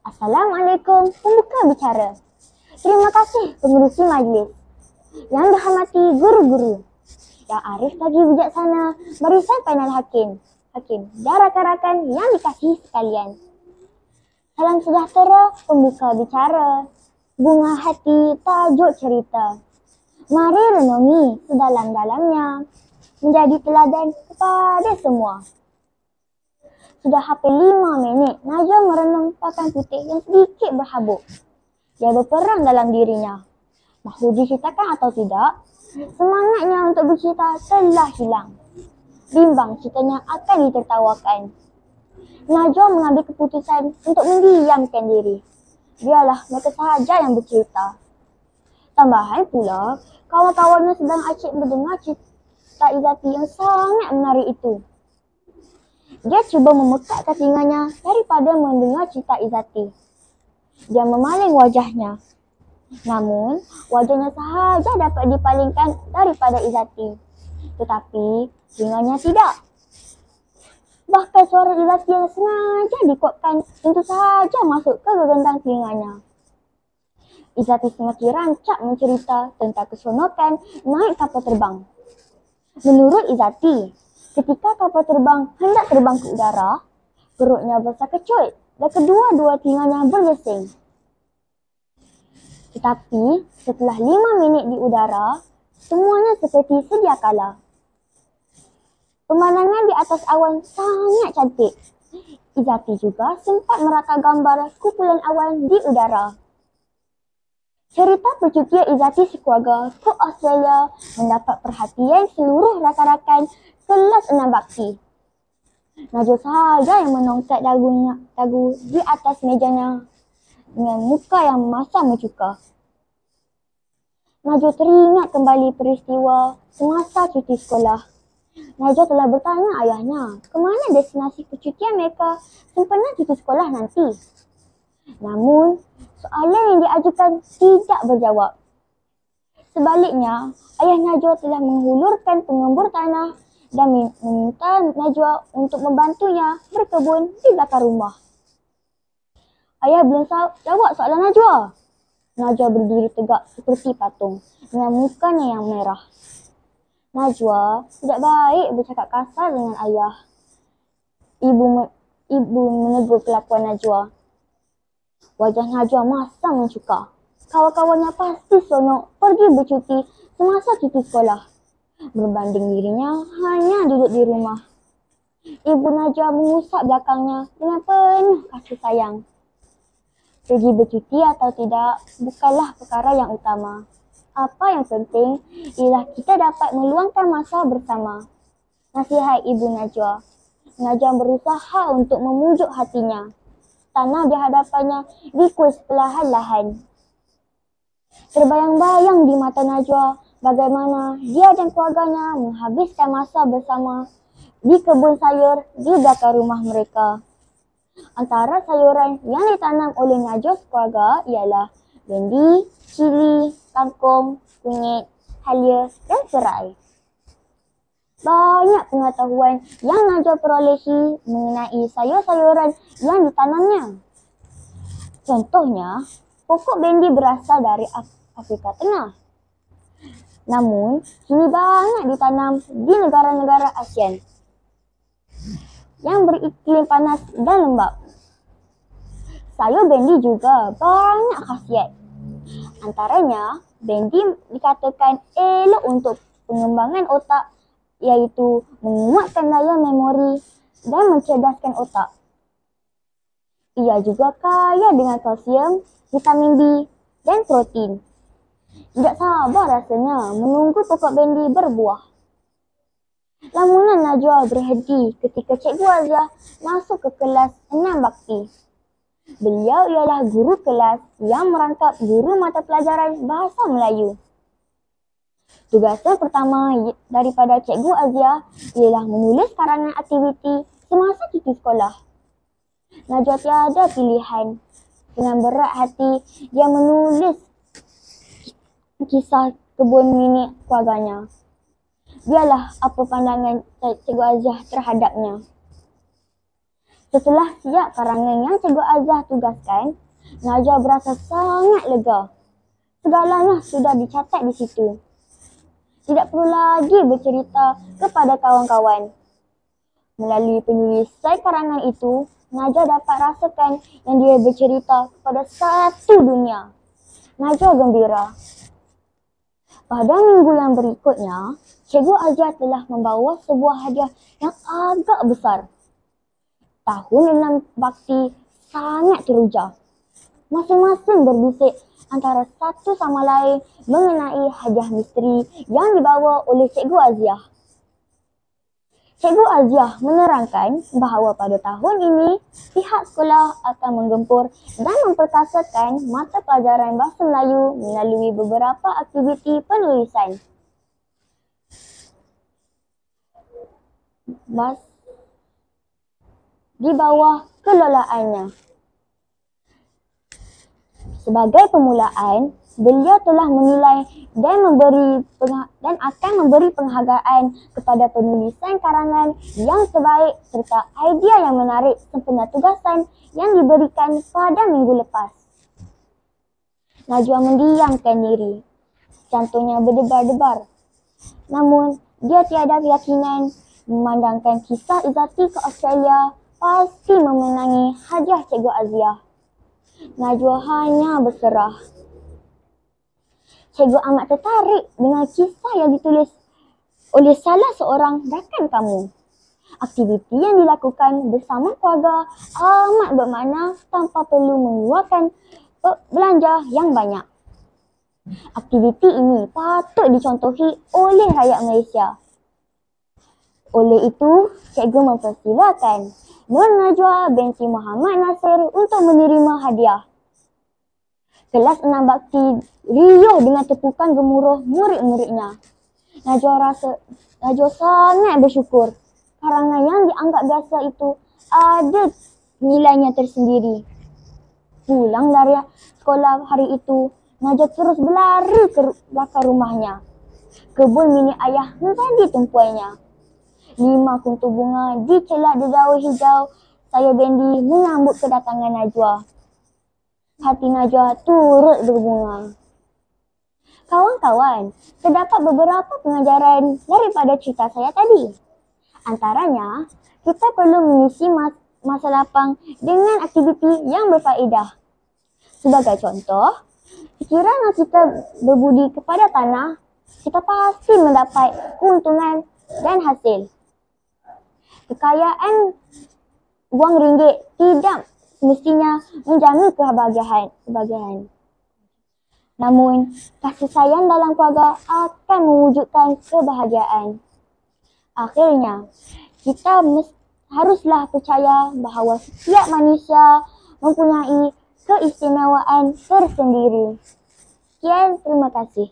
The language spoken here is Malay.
Assalamualaikum pembuka bicara. Terima kasih pengerusi majlis. Yang dihormati guru-guru. Yang arif lagi bijaksana, barisan panel hakim dan rakan-rakan yang dikasihi sekalian. Salam sejahtera pembuka bicara. Bunga hati tajuk cerita. Mari renungi sedalam-dalamnya. Menjadi teladan kepada semua. Sudah hampir 5 minit, Najwa merenung papan putih yang sedikit berhabuk. Dia berperang dalam dirinya. Mahu diceritakan atau tidak, semangatnya untuk bercerita telah hilang. Bimbang ceritanya akan ditertawakan. Najwa mengambil keputusan untuk mendiamkan diri. Biarlah mereka sahaja yang bercerita. Tambahan pula, kawan-kawannya sedang asyik mendengar cerita Izzati yang sangat menarik itu. Dia cuba memekakkan telinganya daripada mendengar cerita Izzati. Dia memaling wajahnya. Namun, wajahnya sahaja dapat dipalingkan daripada Izzati. Tetapi, telinganya tidak. Bahkan suara Izzati yang sengaja dikuatkan tentu sahaja masuk ke gendang telinganya. Izzati semakin rancak mencerita tentang keseronokan naik kapal terbang. Menurut Izzati, ketika kapal terbang hendak terbang ke udara, perutnya besar kecut dan kedua-dua telinganya bergesing. Tetapi setelah 5 minit di udara, semuanya seperti sedia kala. Pemandangan di atas awan sangat cantik. Izzati juga sempat merakam gambar kumpulan awan di udara. Cerita percutian Izzati sekeluarga ke Australia mendapat perhatian seluruh rakan-rakan kelas 6 bakti. Najwa sahaja yang menongkat dagu di atas mejanya dengan muka yang masam mencuka. Najwa teringat kembali peristiwa semasa cuti sekolah. Najwa telah bertanya ayahnya ke mana destinasi percutian mereka sempena cuti sekolah nanti. Namun, soalan yang diajukan tidak berjawab. Sebaliknya, ayah Najwa telah menghulurkan pengembur tanah dan meminta Najwa untuk membantunya berkebun di belakang rumah. Ayah belum jawab soalan Najwa. Najwa berdiri tegak seperti patung dengan mukanya yang merah. Najwa tidak baik bercakap kasar dengan ayah. Ibu menegur kelakuan Najwa. Wajah Najwa masam mencuka. Kawan-kawannya pasti seronok pergi bercuti semasa cuti sekolah. Berbanding dirinya hanya duduk di rumah. Ibu Najwa mengusap belakangnya dengan penuh kasih sayang. Pergi bercuti atau tidak bukanlah perkara yang utama. Apa yang penting ialah kita dapat meluangkan masa bersama. Nasihat Ibu Najwa. Najwa berusaha untuk memujuk hatinya. Tanah di hadapannya dikuis perlahan-lahan. Terbayang-bayang di mata Najwa bagaimana dia dan keluarganya menghabiskan masa bersama di kebun sayur di belakang rumah mereka. Antara sayuran yang ditanam oleh Najwa keluarga ialah bendi, cili, kangkung, kunyit, halia dan serai. Banyak pengetahuan yang Najwa perolehi mengenai sayur-sayuran yang ditanamnya. Contohnya, pokok bendi berasal dari Afrika Tengah. Namun, kini banyak ditanam di negara-negara ASEAN yang beriklim panas dan lembap. Sayur bendi juga banyak khasiat. Antaranya, bendi dikatakan elok untuk pengembangan otak, iaitu menguatkan daya memori dan mencerdaskan otak. Ia juga kaya dengan kalsium, vitamin B dan protein. Tidak sabar rasanya menunggu pokok bendi berbuah. Lamunan Najwa berhenti ketika Cikgu Azia masuk ke kelas 6 bakti. Beliau ialah guru kelas yang merangkap guru mata pelajaran Bahasa Melayu. Tugasan pertama daripada Cikgu Azia ialah menulis karangan aktiviti semasa cuti sekolah. Najwa tiada pilihan. Dengan berat hati, dia menulis kisah kebun milik keluarganya. Biarlah apa pandangan Cikgu Azia terhadapnya. Setelah siap karangan yang Cikgu Aziah tugaskan, Najwa berasa sangat lega. Segalanya sudah dicatat di situ. Tidak perlu lagi bercerita kepada kawan-kawan. Melalui penulisan karangan itu, Najwa dapat rasakan yang dia bercerita kepada satu dunia. Najwa gembira. Pada minggu yang berikutnya, Cikgu Aziah telah membawa sebuah hadiah yang agak besar. Tahun 6 bakti sangat teruja. Masing-masing berbisik antara satu sama lain mengenai hadiah misteri yang dibawa oleh Cikgu Aziah. Cikgu Aziah menerangkan bahawa pada tahun ini pihak sekolah akan menggempur dan memperkasakan mata pelajaran Bahasa Melayu melalui beberapa aktiviti penulisan. Di bawah kelolaannya. Sebagai permulaan, beliau telah menilai dan akan memberi penghargaan kepada penulisan karangan yang terbaik serta idea yang menarik sempena tugasan yang diberikan pada minggu lepas. Najwa mendiamkan diri. Jantungnya berdebar-debar. Namun, dia tiada keyakinan memandangkan kisah Izati ke Australia pasti memenangi hadiah Cikgu Aziah. Najwa hanya berserah. Cikgu amat tertarik dengan kisah yang ditulis oleh salah seorang rakan kamu. Aktiviti yang dilakukan bersama keluarga amat bermakna tanpa perlu mengeluarkan belanja yang banyak. Aktiviti ini patut dicontohi oleh rakyat Malaysia. Oleh itu, cikgu mempersilakan Nur Najwa binti Muhammad Nasir untuk menerima hadiah. Kelas 6 bakti riuh dengan tepukan gemuruh murid-muridnya. Najwa sangat bersyukur. Karangan yang dianggap biasa itu ada nilainya tersendiri. Pulang dari sekolah hari itu, Najwa terus berlari ke belakang rumahnya. Kebun milik ayah menjadi tumpuannya. 5 kuntul bunga dicelak di daun hijau. Saya Bendi menyambut kedatangan Najwa. Hati Najwa turut berbunga. Kawan-kawan, terdapat beberapa pengajaran daripada cerita saya tadi. Antaranya, kita perlu mengisi masa lapang dengan aktiviti yang berfaedah. Sebagai contoh, sekiranya kita berbudi kepada tanah, kita pasti mendapat keuntungan dan hasil. Kekayaan wang ringgit tidak semestinya menjamin kebahagiaan. Namun, kasih sayang dalam keluarga akan mewujudkan kebahagiaan. Akhirnya, kita haruslah percaya bahawa setiap manusia mempunyai keistimewaan tersendiri. Sekian, terima kasih.